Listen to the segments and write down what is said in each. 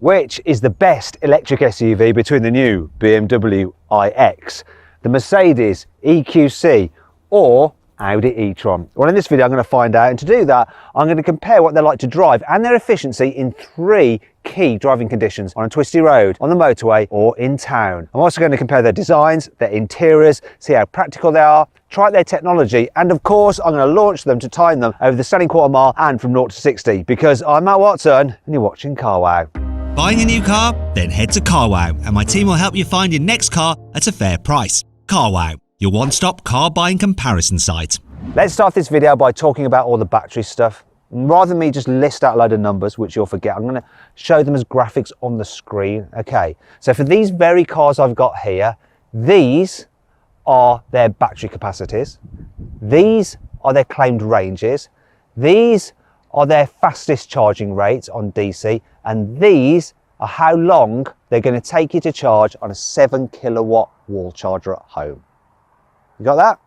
Which is the best electric SUV between the new BMW iX, the Mercedes EQC, or Audi e-tron? Well, in this video I'm going to find out, and to do that I'm going to compare what they're like to drive and their efficiency in 3 key driving conditions: on a twisty road, on the motorway, or in town. I'm also going to compare their designs, their interiors, see how practical they are, try their technology, and of course I'm going to launch them to time them over the standing quarter mile and from 0 to 60, because I'm Matt Watson and you're watching CarWow. Buying a new car? Then head to CarWow and my team will help you find your next car at a fair price. CarWow, your one-stop car buying comparison site. Let's start this video by talking about all the battery stuff. Rather than me just list out a load of numbers, which you'll forget, I'm going to show them as graphics on the screen. Okay, so for these very cars I've got here, these are their battery capacities. These are their claimed ranges. These are their fastest charging rates on DC, and these are how long they're going to take you to charge on a 7 kilowatt wall charger at home. You got that?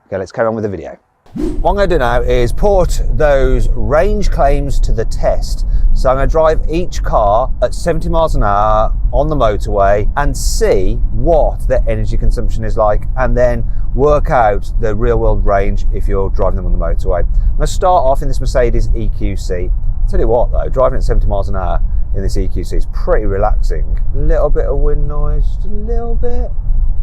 Okay, let's carry on with the video. What I'm going to do now is put those range claims to the test. So I'm going to drive each car at 70 miles an hour on the motorway and see what their energy consumption is like, and then work out the real world range if you're driving them on the motorway. I'm going to start off in this Mercedes EQC. Tell you what though, driving at 70 miles an hour in this EQC is pretty relaxing. A little bit of wind noise, just a little bit,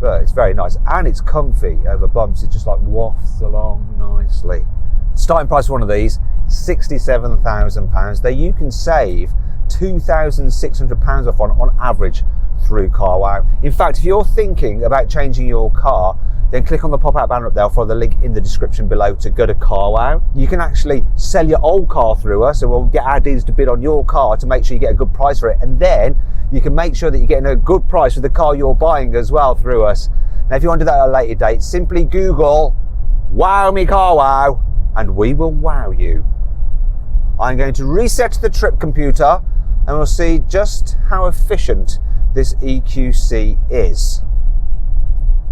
but it's very nice and it's comfy over bumps. It just like wafts along nicely. Starting price for one of these, £67,000. Though you can save £2,600 off on average through CarWow. In fact, if you're thinking about changing your car, then click on the pop-out banner up there, or follow the link in the description below to go to CarWow. You can actually sell your old car through us, and we'll get our dealers to bid on your car to make sure you get a good price for it, and then you can make sure that you're getting a good price for the car you're buying as well through us. Now, if you want to do that at a later date, simply Google "Wow me CarWow" and we will wow you. I'm going to reset the trip computer and we'll see just how efficient this EQC is.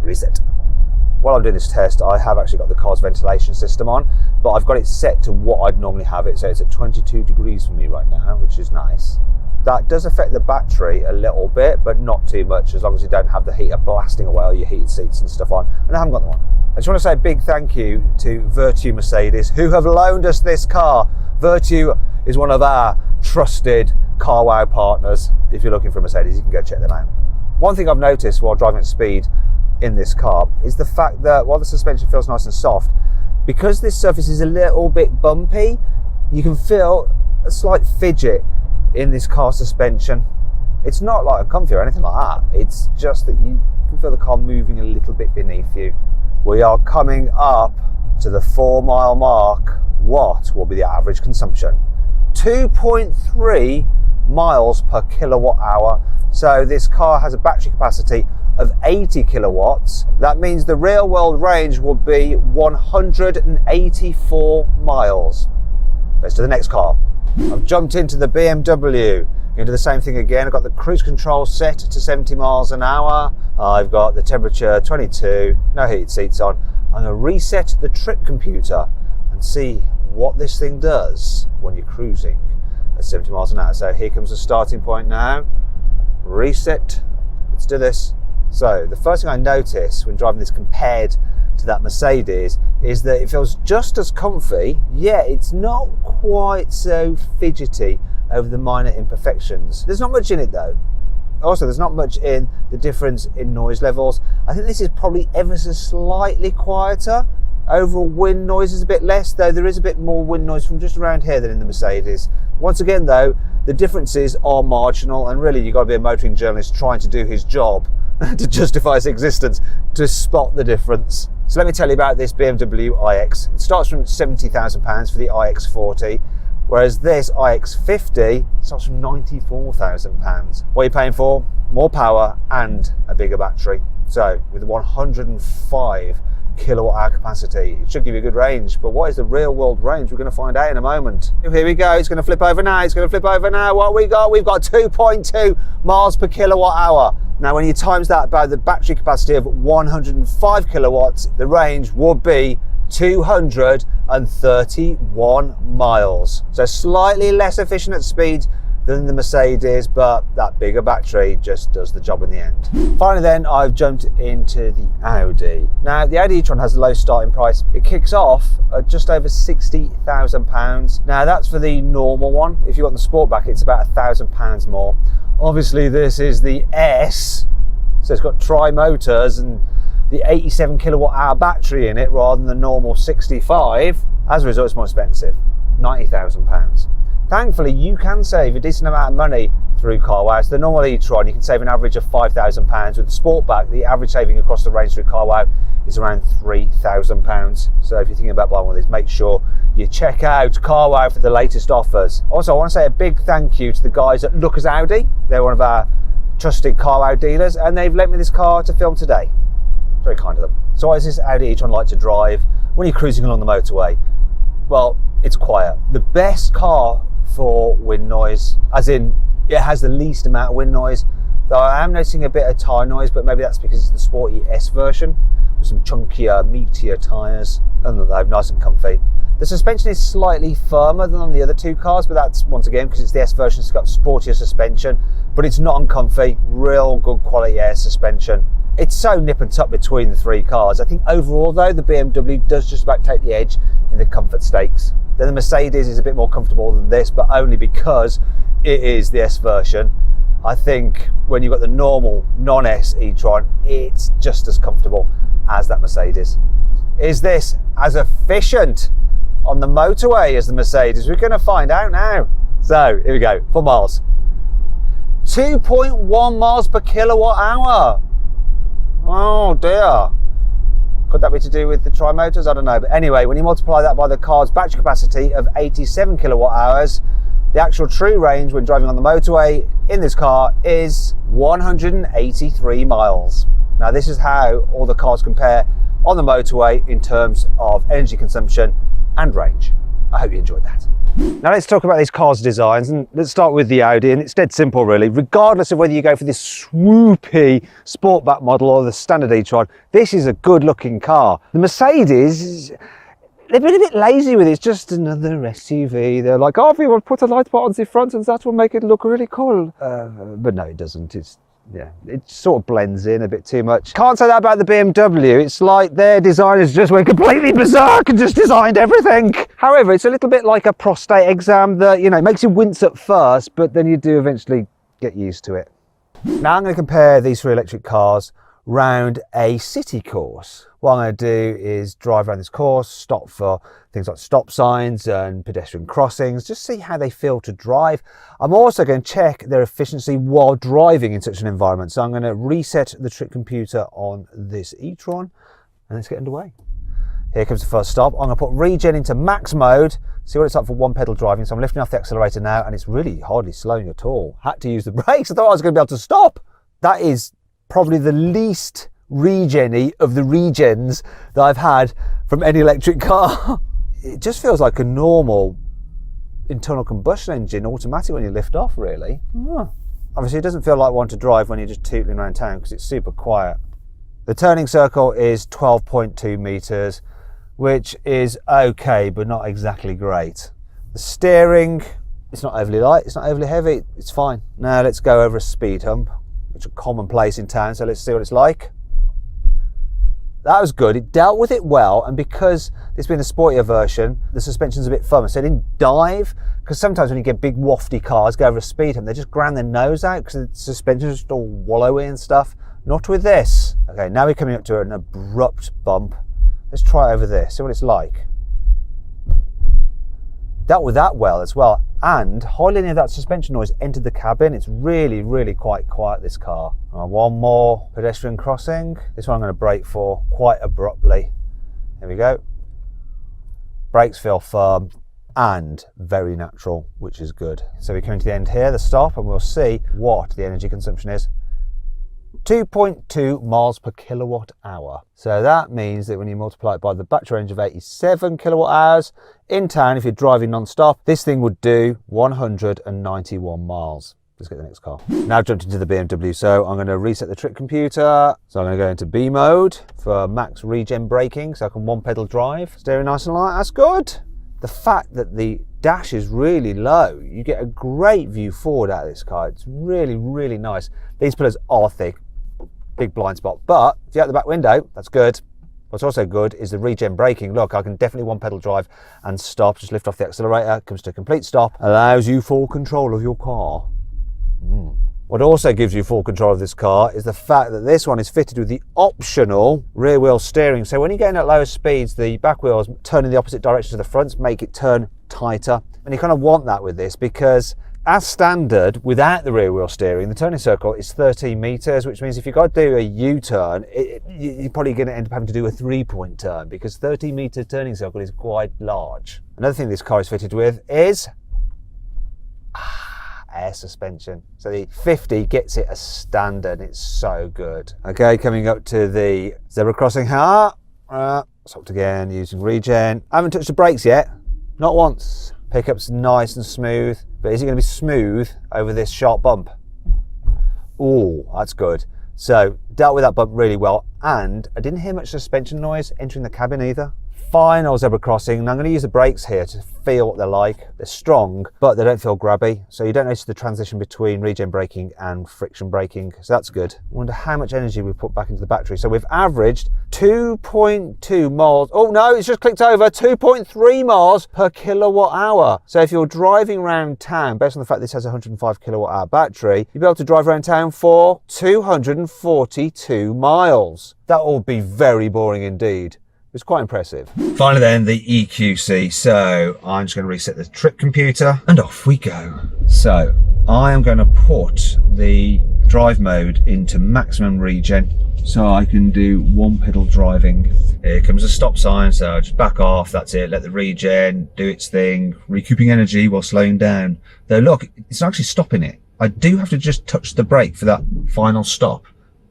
Reset. While I'm doing this test, I have actually got the car's ventilation system on, but I've got it set to what I'd normally have it, so it's at 22 degrees for me right now, which is nice. That does affect the battery a little bit, but not too much, as long as you don't have the heater blasting away all your heated seats and stuff on, and I haven't got them on. I just want to say a big thank you to Virtue Mercedes, who have loaned us this car. Virtue is one of our trusted CarWow partners. If you're looking for a Mercedes, you can go check them out. One thing I've noticed while driving at speed in this car is the fact that while the suspension feels nice and soft, because this surface is a little bit bumpy, you can feel a slight fidget in this car suspension. It's not like uncomfy or anything like that. It's just that you can feel the car moving a little bit beneath you. We are coming up to the 4 mile mark. What will be the average consumption? 2.3 miles per kilowatt hour. So this car has a battery capacity of 80 kilowatts. That means the real world range will be 184 miles. Let's do the next car. I've jumped into the BMW. Going to do the same thing again. I've got the cruise control set to 70 miles an hour. I've got the temperature 22, no heated seats on. I'm going to reset the trip computer and see what this thing does when you're cruising at 70 miles an hour. So here comes the starting point now. Reset. Let's do this. So the first thing I notice when driving this compared to that Mercedes is that it feels just as comfy, yet it's not quite so fidgety over the minor imperfections. There's not much in it though. Also, there's not much in the difference in noise levels. I think this is probably ever so slightly quieter. Overall wind noise is a bit less, though there is a bit more wind noise from just around here than in the Mercedes. Once again though, the differences are marginal, and really you've got to be a motoring journalist trying to do his job to justify its existence to spot the difference. So let me tell you about this BMW iX. It starts from £70,000 for the iX40, whereas this iX50 starts from £94,000. What are you paying for? More power and a bigger battery. So with 105 kilowatt hour capacity, it should give you a good range. But what is the real world range? We're going to find out in a moment. Here we go. It's going to flip over now. It's going to flip over now. What we got? We've got 2.2 miles per kilowatt hour. Now, when you times that by the battery capacity of 105 kilowatts, the range would be 231 miles. So slightly less efficient at speed than the Mercedes, but that bigger battery just does the job in the end. Finally then, I've jumped into the Audi. Now, the Audi e-tron has a low starting price. It kicks off at just over £60,000. Now, that's for the normal one. If you want the Sportback, it's about £1,000 more. Obviously, this is the S, so it's got tri-motors and the 87 kilowatt hour battery in it rather than the normal 65. As a result, it's more expensive, £90,000. Thankfully, you can save a decent amount of money through carwow. So the normal e-tron, you can save an average of £5,000. With the Sportback, the average saving across the range through carwow is around £3,000. So if you're thinking about buying one of these, make sure you check out carwow for the latest offers. Also, I want to say a big thank you to the guys at Lookers Audi. They're one of our trusted carwow dealers, and they've lent me this car to film today. Very kind of them. So why is this Audi e-tron like to drive when you're cruising along the motorway? Well, it's quiet. The best car for wind noise, as in it has the least amount of wind noise, though I am noticing a bit of tyre noise, but maybe that's because it's the sporty S version with some chunkier, meatier tyres. Other than that, nice and comfy. The suspension is slightly firmer than on the other two cars, but that's once again because it's the S version, it's got sportier suspension, but it's not uncomfy. Real good quality air suspension. It's so nip and tuck between the three cars. I think overall though, the BMW does just about take the edge in the comfort stakes. Then the Mercedes is a bit more comfortable than this, but only because it is the S version. I think when you've got the normal non-S e-tron, it's just as comfortable as that Mercedes. Is this as efficient on the motorway as the Mercedes? We're going to find out now. So here we go, 4 miles. 2.1 miles per kilowatt hour. Oh dear. Could that be to do with the tri-motors? I don't know. But anyway, when you multiply that by the car's battery capacity of 87 kilowatt hours, the actual true range when driving on the motorway in this car is 183 miles. Now this is how all the cars compare on the motorway in terms of energy consumption and range. I hope you enjoyed that. Now let's talk about these cars' designs, and let's start with the Audi, and it's dead simple really. Regardless of whether you go for this swoopy Sportback model or the standard e-tron, this is a good looking car. The Mercedes, they've been a bit lazy with it. It's just another SUV. They're like, oh, we will put a light bar on the front and that will make it look really cool. But no, it doesn't. Yeah, it sort of blends in a bit too much. Can't say that about the BMW. It's like their designers just went completely berserk and just designed everything. However, it's a little bit like a prostate exam that, you know, makes you wince at first, but then you do eventually get used to it. Now I'm going to compare these 3 electric cars round a city course. What I'm going to do is drive around this course, stop for things like stop signs and pedestrian crossings, just see how they feel to drive. I'm also going to check their efficiency while driving in such an environment. So I'm going to reset the trip computer on this e-tron and let's get underway. Here comes the first stop. I'm going to put regen into max mode, see what it's like for one pedal driving. So I'm lifting off the accelerator now and it's really hardly slowing at all. Had to use the brakes. I thought I was going to be able to stop. That is probably the least regen-y of the regens that I've had from any electric car. It just feels like a normal internal combustion engine automatic when you lift off, really. Obviously it doesn't feel like one to drive when you're just tootling around town because it's super quiet. The turning circle is 12.2 meters, which is okay but not exactly great. The steering, it's not overly light, it's not overly heavy, it's fine. Now let's go over a speed hump, which are commonplace in town, so let's see what it's like. That was good, it dealt with it well, and because this being a sportier version, the suspension's a bit firmer, so it didn't dive, because sometimes when you get big wafty cars go over a speed hump, they just ground their nose out because the suspension's just all wallowy and stuff. Not with this. Okay, now we're coming up to an abrupt bump. Let's try over this, see what it's like. Dealt with that well as well, and hardly any of that suspension noise entered the cabin. It's really, really quite quiet, this car. One more pedestrian crossing. This one I'm going to brake for quite abruptly. Here we go. Brakes feel firm and very natural, which is good. So we're coming to the end here, the stop, and we'll see what the energy consumption is. 2.2 miles per kilowatt hour. So that means that when you multiply it by the battery range of 87 kilowatt hours, in town, if you're driving non-stop, this thing would do 191 miles. Let's get the next car. Now I've jumped into the BMW, so I'm going to reset the trip computer. So I'm going to go into B mode for max regen braking, so I can one pedal drive. Steering nice and light, that's good. the fact that the dash is really low, you get a great view forward out of this car. It's really, really nice. These pillars are thick, big blind spot, but if you're out the back window, that's good. What's also good is the regen braking. Look, I can definitely one pedal drive and stop, just lift off the accelerator, comes to a complete stop, allows you full control of your car. What also gives you full control of this car is the fact that this one is fitted with the optional rear wheel steering. So when you're getting at lower speeds, the back wheels turn in the opposite direction to the front, make it turn tighter. And you kind of want that with this because as standard, without the rear wheel steering, the turning circle is 13 meters, which means if you've got to do a U-turn, you're probably going to end up having to do a 3-point turn because 13-meter turning circle is quite large. Another thing this car is fitted with is air suspension. So the 50 gets it as standard. It's so good. Okay, coming up to the zebra crossing here. Stopped again using regen. I haven't touched the brakes yet, not once. Pickup's nice and smooth, but is it going to be smooth over this sharp bump? Oh, that's good. So dealt with that bump really well, and I didn't hear much suspension noise entering the cabin either. Final zebra crossing, and I'm going to use the brakes here to feel what they're like. They're strong, but they don't feel grabby, so you don't notice the transition between regen braking and friction braking, so that's good. I wonder how much energy we put back into the battery. So we've averaged 2.2 miles, oh no, it's just clicked over, 2.3 miles per kilowatt hour. So if you're driving around town, based on the fact this has a 105 kilowatt hour battery, you'll be able to drive around town for 242 miles. That will be very boring indeed. It's quite impressive. Finally then, the EQC. So I'm just going to reset the trip computer and off we go. So I am going to put the drive mode into maximum regen so I can do one pedal driving. Here comes a stop sign, so I'll just back off, that's it, let the regen do its thing, recouping energy while slowing down. Though look, it's actually stopping it. I do have to just touch the brake for that final stop.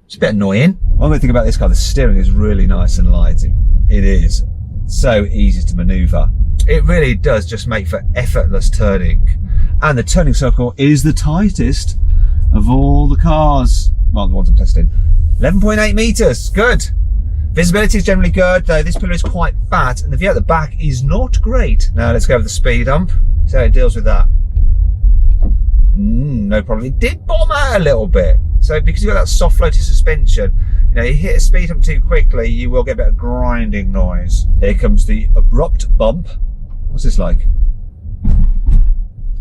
It's a bit annoying. One good thing about this car, the steering is really nice and light. It is so easy to maneuver. It really does just make for effortless turning. And the turning circle is the tightest of all the cars. Well, the ones I'm testing. 11.8 meters, good. Visibility is generally good, though this pillar is quite fat and the view at the back is not great. Now let's go over the speed hump, see how it deals with that. No problem. It did bomb out a little bit. So because you've got that soft floaty suspension, you know, you hit a speed hump too quickly, you will get a bit of grinding noise. Here comes the abrupt bump. What's this like?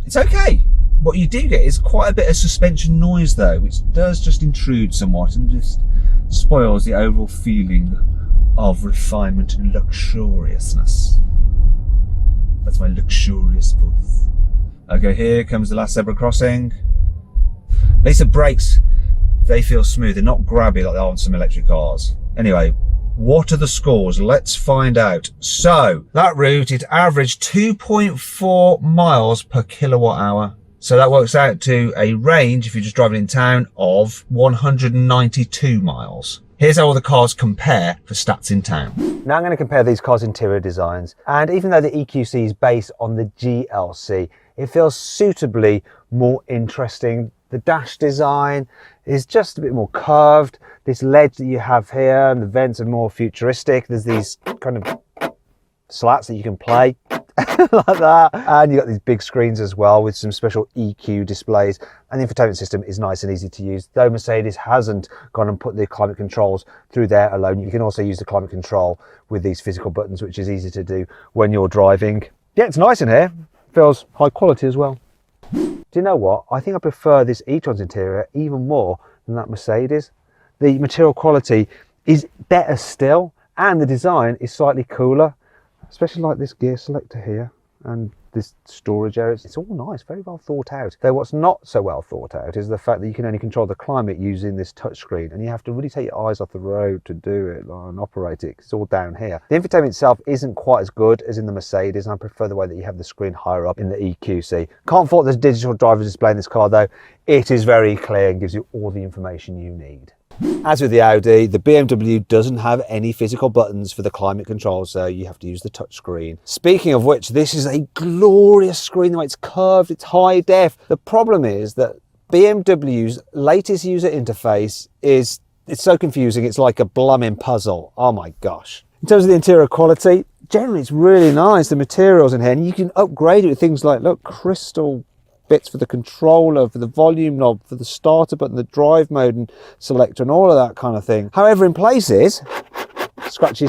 It's okay. What you do get is quite a bit of suspension noise though, which does just intrude somewhat and just spoils the overall feeling of refinement and luxuriousness. That's my luxurious voice. Okay, here comes the last zebra crossing. At least the brakes, they feel smooth. They're not grabby like they are on some electric cars. Anyway, what are the scores? Let's find out. So that route, it averaged 2.4 miles per kilowatt hour. So that works out to a range, if you're just driving in town, of 192 miles. Here's how all the cars compare for stats in town. Now I'm going to compare these cars' interior designs. And even though the EQC is based on the GLC, it feels suitably more interesting. The dash design is just a bit more curved. This ledge that you have here and the vents are more futuristic. There's these kind of slats that you can play like that. And you've got these big screens as well with some special EQ displays. And the infotainment system is nice and easy to use. Though Mercedes hasn't gone and put the climate controls through there alone, you can also use the climate control with these physical buttons, which is easy to do when you're driving. Yeah, it's nice in here. Feels high quality as well. Do you know what? I think I prefer this e-tron's interior even more than that Mercedes. The material quality is better still, and the design is slightly cooler, especially like this gear selector here and this storage area. It's all nice, very well thought out. Though what's not so well thought out is the fact that you can only control the climate using this touchscreen, and you have to really take your eyes off the road to do it and operate it. It's all down here. The infotainment itself isn't quite as good as in the Mercedes, and I prefer the way that you have the screen higher up in the EQC. Can't fault the digital driver display in this car though. It is very clear and gives you all the information you need. As with the Audi, the BMW doesn't have any physical buttons for the climate control, so you have to use the touch screen. Speaking of which, this is a glorious screen, the way it's curved, it's high def. The problem is that BMW's latest user interface it's so confusing, it's like a blooming puzzle. Oh my gosh. In terms of the interior quality, generally it's really nice, the materials in here, and you can upgrade it with things like, look, crystal bits for the controller, for the volume knob, for the starter button, the drive mode and selector and all of that kind of thing. However, in places, scratchy.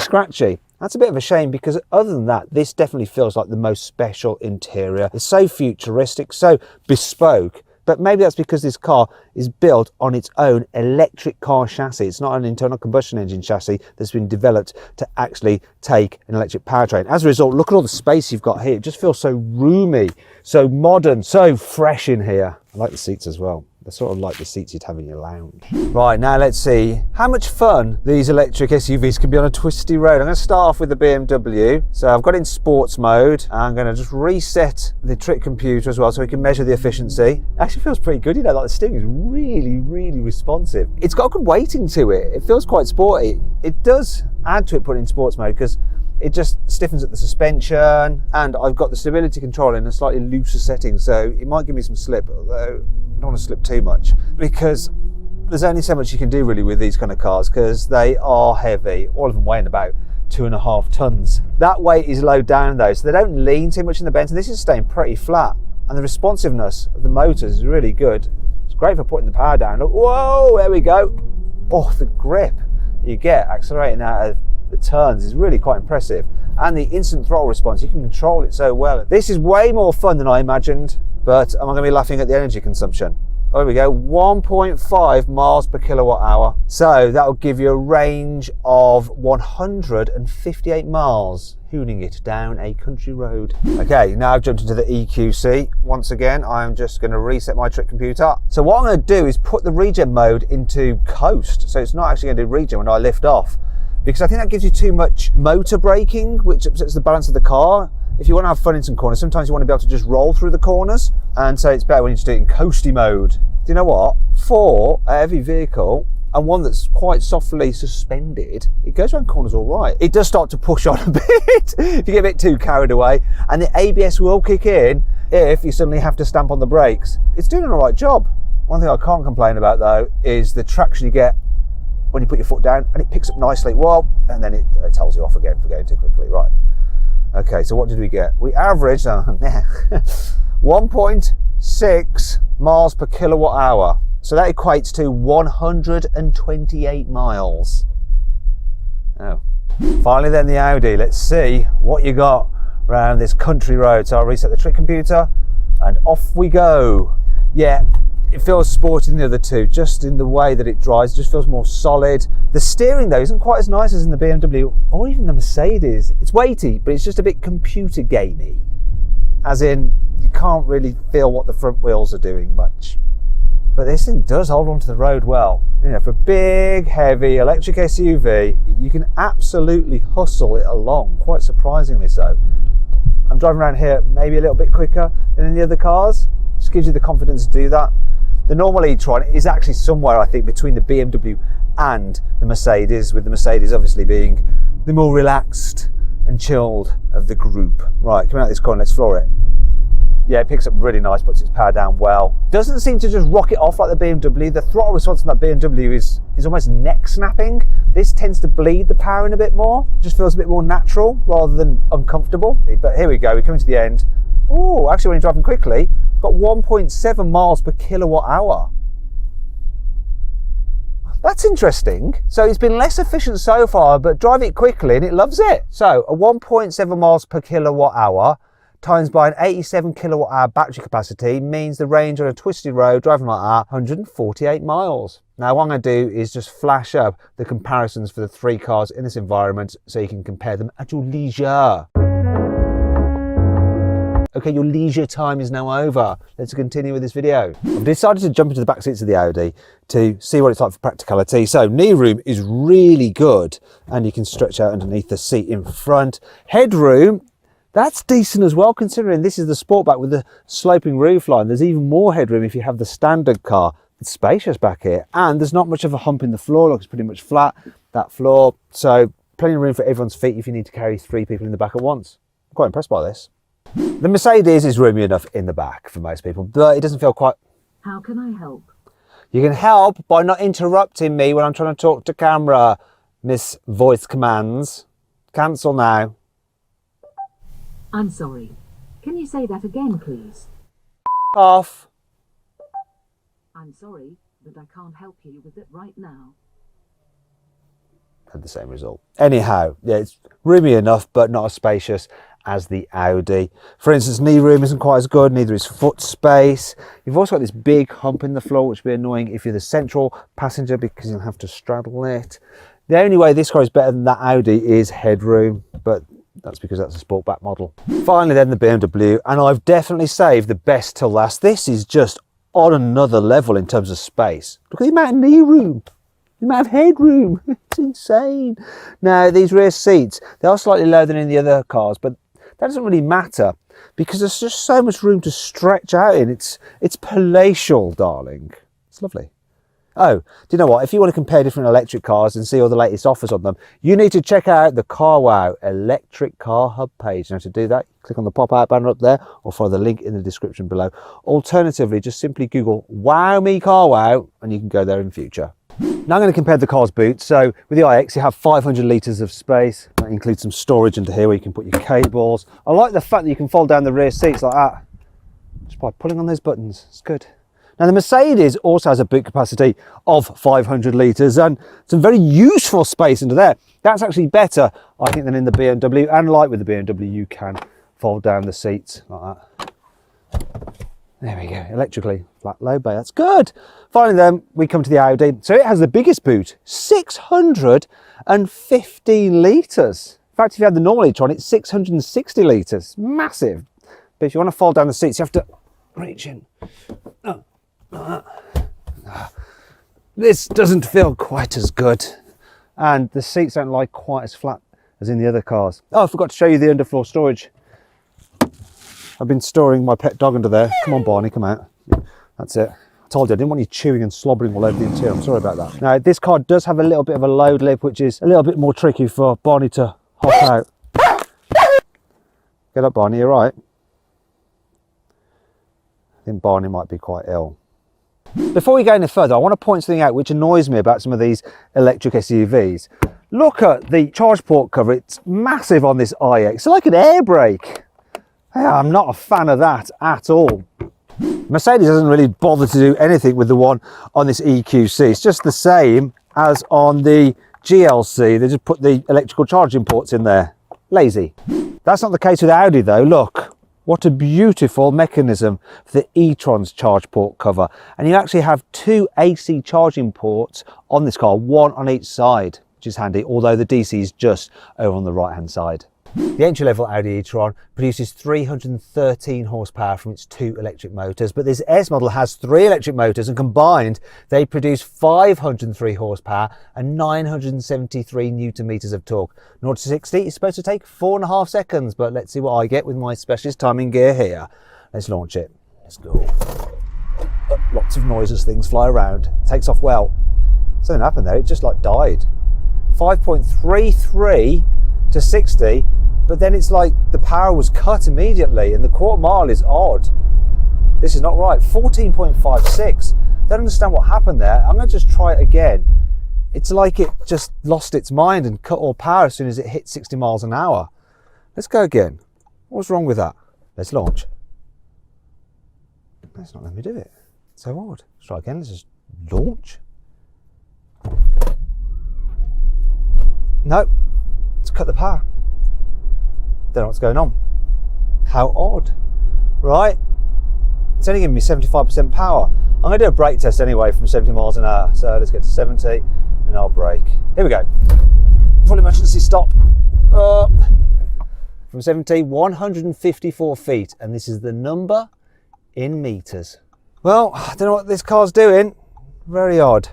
That's a bit of a shame, because other than that, this definitely feels like the most special interior. It's so futuristic, so bespoke, but maybe that's because this car is built on its own electric car chassis. It's not an internal combustion engine chassis that's been developed to actually take an electric powertrain. As a result, look at all the space you've got here. It just feels so roomy, so modern, so fresh in here. I like the seats as well. They're sort of like the seats you'd have in your lounge. Right, now let's see how much fun these electric SUVs can be on a twisty road. I'm going to start off with the BMW. So I've got it in sports mode. I'm going to just reset the trick computer as well so we can measure the efficiency. It actually feels pretty good, you know, like the steering is really responsive. It's got a good weighting to it. It feels quite sporty. It does add to it putting in sports mode, because it just stiffens at the suspension, and I've got the stability control in a slightly looser setting, so it might give me some slip, although I don't want to slip too much, because there's only so much you can do really with these kind of cars, because they are heavy, all of them weighing about 2.5 tons. That weight is low down though, so they don't lean too much in the bends, and this is staying pretty flat, and the responsiveness of the motors is really good. It's great for putting the power down. Look, whoa, there we go. Oh, the grip you get accelerating out of the turns is really quite impressive, and the instant throttle response, you can control it so well. This is way more fun than I imagined, but am I going to be laughing at the energy consumption? Oh, here we go, 1.5 miles per kilowatt hour. So that will give you a range of 158 miles, hooning it down a country road. Okay, now I've jumped into the EQC. Once again, I'm just going to reset my trick computer. So what I'm going to do is put the regen mode into coast, so it's not actually going to do regen when I lift off, because I think that gives you too much motor braking, which upsets the balance of the car. If you want to have fun in some corners, sometimes you want to be able to just roll through the corners, and so it's better when you just do it in coasty mode. Do you know what? For a heavy vehicle, and one that's quite softly suspended, it goes around corners all right. It does start to push on a bit if you get a bit too carried away, and the ABS will kick in if you suddenly have to stamp on the brakes. It's doing an all right job. One thing I can't complain about though is the traction you get when you put your foot down, and it picks up nicely, whoa, and then it tells you off again for going too quickly. Right. Okay, so what did we get? We averaged 1.6 miles per kilowatt hour. So that equates to 128 miles. Oh. Finally then the Audi. Let's see what you got around this country road. So I'll reset the trick computer and off we go. Yeah, it feels sporty than the other two, just in the way that it drives. It just feels more solid. The steering though isn't quite as nice as in the BMW or even the Mercedes. It's weighty, but it's just a bit computer gamey. As in, you can't really feel what the front wheels are doing much. But this thing does hold onto the road well. You know, for a big, heavy electric SUV, you can absolutely hustle it along, quite surprisingly so. I'm driving around here maybe a little bit quicker than in the other cars. Just gives you the confidence to do that. The normal e-tron is actually somewhere, I think, between the BMW and the Mercedes, with the Mercedes obviously being the more relaxed and chilled of the group. Right, coming out this corner, let's floor it. Yeah, it picks up really nice, puts its power down well. Doesn't seem to just rock it off like the BMW. The throttle response on that BMW is almost neck snapping. This tends to bleed the power in a bit more. Just feels a bit more natural rather than uncomfortable. But here we go, we're coming to the end. Oh, actually when you're driving quickly, got 1.7 miles per kilowatt hour. That's interesting. So it's been less efficient so far, but drive it quickly and it loves it. So a 1.7 miles per kilowatt hour times by an 87 kilowatt hour battery capacity means the range on a twisty road driving like that, 148 miles. Now what I'm going to do is just flash up the comparisons for the three cars in this environment so you can compare them at your leisure. Okay, your leisure time is now over. Let's continue with this video. I've decided to jump into the back seats of the Audi to see what it's like for practicality. So knee room is really good and you can stretch out underneath the seat in front. Headroom, that's decent as well, considering this is the Sportback with the sloping roofline. There's even more headroom if you have the standard car. It's spacious back here and there's not much of a hump in the floor. Looks pretty much flat, that floor. So plenty of room for everyone's feet if you need to carry 3 people in the back at once. I'm quite impressed by this. The Mercedes is roomy enough in the back for most people, but it doesn't feel quite... How can I help? You can help by not interrupting me when I'm trying to talk to camera, Miss Voice Commands. Cancel now. I'm sorry. Can you say that again, please? Off. I'm sorry, but I can't help you with it right now. Had the same result. Anyhow, yeah, it's roomy enough, but not as spacious as the Audi. For instance, knee room isn't quite as good, neither is foot space. You've also got this big hump in the floor, which would be annoying if you're the central passenger because you'll have to straddle it. The only way this car is better than that Audi is headroom, but that's because that's a sportback model. Finally then, the BMW, and I've definitely saved the best till last. This is just on another level in terms of space. Look at the amount of knee room, the amount of headroom. It's insane. Now, these rear seats, they are slightly lower than in the other cars, but that doesn't really matter because there's just so much room to stretch out in. It's palatial, darling. It's lovely. Oh, do you know what? If you want to compare different electric cars and see all the latest offers on them, you need to check out the CarWow electric car hub page. Now, to do that, click on the pop-out banner up there or follow the link in the description below. Alternatively, just simply Google Wow Me CarWow and you can go there in future. Now I'm going to compare the car's boot. So with the iX, you have 500 litres of space. That includes some storage under here where you can put your cables. I like the fact that you can fold down the rear seats like that just by pulling on those buttons. It's good. Now the Mercedes also has a boot capacity of 500 litres and some very useful space under there. That's actually better, I think, than in the BMW, and like with the BMW, you can fold down the seats like that. There we go, electrically, flat low bay, that's good. Finally then, we come to the Audi. So it has the biggest boot, 615 litres. In fact, if you had the normal e-tron, it's 660 litres, massive. But if you want to fold down the seats, you have to reach in. Oh. This doesn't feel quite as good, and the seats don't lie quite as flat as in the other cars. Oh, I forgot to show you the underfloor storage. I've been storing my pet dog under there. Come on, Barney, come out. That's it. I told you I didn't want you chewing and slobbering all over the interior. I'm sorry about that. Now, this car does have a little bit of a load lip, which is a little bit more tricky for Barney to hop out. Get up, Barney, you're right. I think Barney might be quite ill. Before we go any further, I want to point something out which annoys me about some of these electric SUVs. Look at the charge port cover. It's massive on this iX. It's like an air brake. I'm not a fan of that at all. Mercedes doesn't really bother to do anything with the one on this EQC. It's just the same as on the GLC. They just put the electrical charging ports in there. Lazy. That's not the case with Audi though. Look. What a beautiful mechanism for the e-tron's charge port cover. And you actually have two AC charging ports on this car, one on each side, which is handy, although the DC is just over on the right-hand side. The entry-level Audi e-tron produces 313 horsepower from its two electric motors, but this S model has three electric motors, and combined they produce 503 horsepower and 973 newton meters of torque. 0 to 60 is supposed to take 4.5 seconds, but let's see what I get with my specialist timing gear here. Let's launch it. Let's go. Lots of noise as things fly around. Takes off well. Something happened there, it just like died. 5.33 to 60, but then it's like the power was cut immediately and the quarter mile is odd. This is not right. 14.56. Don't understand what happened there. I'm going to just try it again. It's like it just lost its mind and cut all power as soon as it hit 60 miles an hour. Let's go again. What's wrong with that? Let's launch. Let's not let me do it. It's so odd. Let's try again. Let's just launch. Nope. It's cut the power. Don't know what's going on. How odd. Right. It's only giving me 75% power. I'm going to do a brake test anyway from 70 miles an hour. So let's get to 70 and I'll brake. Here we go. Full emergency stop. From 70, 154 feet. And this is the number in meters. Well, I don't know what this car's doing. Very odd.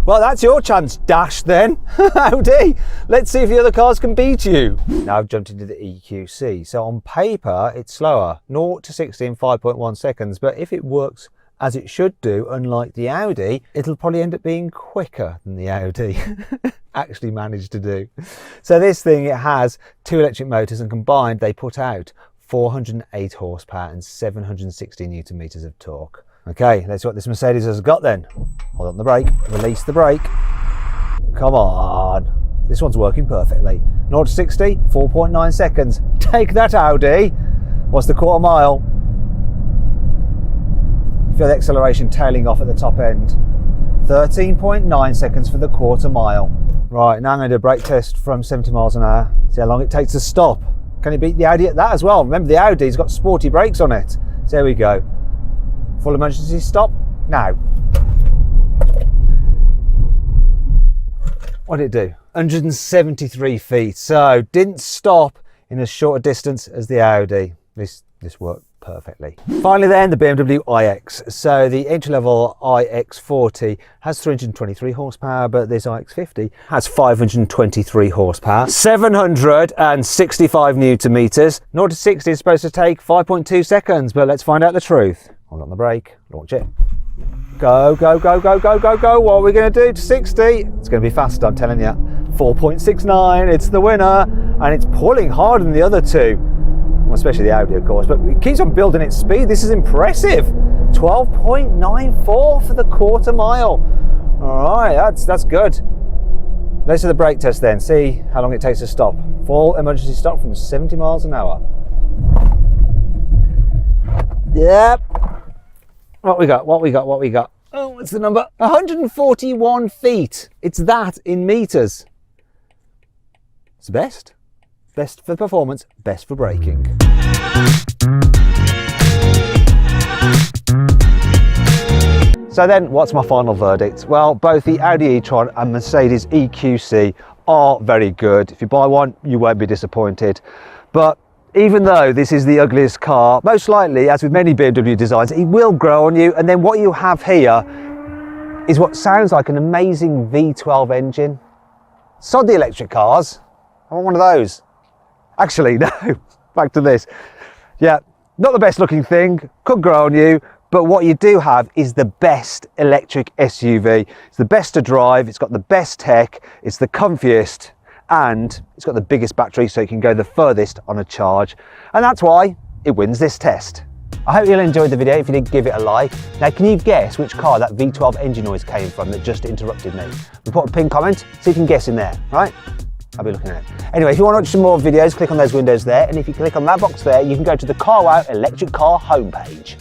Well, that's your chance, Dash, then. Audi, let's see if the other cars can beat you. Now I've jumped into the EQC. So on paper, it's slower, 0 to 60 in 5.1 seconds. But if it works as it should do, unlike the Audi, it'll probably end up being quicker than the Audi actually managed to do. So this thing, it has two electric motors, and combined they put out 408 horsepower and 760 newton meters of torque. Okay, let's see what this Mercedes has got then. Hold on the brake, release the brake. Come on. This one's working perfectly. 0 to 60, 4.9 seconds. Take that, Audi. What's the quarter mile? Feel the acceleration tailing off at the top end. 13.9 seconds for the quarter mile. Right, now I'm going to do a brake test from 70 miles an hour. See how long it takes to stop. Can it beat the Audi at that as well? Remember, the Audi's got sporty brakes on it. So there we go. Full emergency stop now. What did it do? 173 feet. So didn't stop in as short a distance as the Audi. This worked perfectly. Finally then, the BMW iX. So the entry-level iX40 has 323 horsepower, but this iX50 has 523 horsepower, 765 newton meters. 0 to 60 is supposed to take 5.2 seconds, but let's find out the truth. Hold on the brake, launch it. Go, go, go, go, go, go, go. What are we going to do to 60? It's going to be faster, I'm telling you. 4.69, it's the winner, and it's pulling harder than the other two. Well, especially the Audi, of course, but it keeps on building its speed. This is impressive. 12.94 for the quarter mile. All right, that's good. Let's do the brake test then. See how long it takes to stop. Full emergency stop from 70 miles an hour. Yep. What we got? Oh, what's the number? 141 feet. It's that in meters. It's the best. Best for performance, best for braking. So then, what's my final verdict? Well, both the Audi e-tron and Mercedes EQC are very good. If you buy one, you won't be disappointed. But even though this is the ugliest car, most likely, as with many BMW designs, it will grow on you. And then what you have here is what sounds like an amazing V12 engine. Sod the electric cars. I want one of those. Actually, no, back to this. Yeah, not the best looking thing, could grow on you, but what you do have is the best electric SUV. It's the best to drive, it's got the best tech, it's the comfiest, and it's got the biggest battery so you can go the furthest on a charge. And that's why it wins this test. I hope you'll enjoy the video. If you did, give it a like. Now, can you guess which car that V12 engine noise came from that just interrupted me? We put a pinned comment so you can guess in there, right? I'll be looking at it. Anyway, if you want to watch some more videos, click on those windows there. And if you click on that box there, you can go to the CarWow electric car homepage.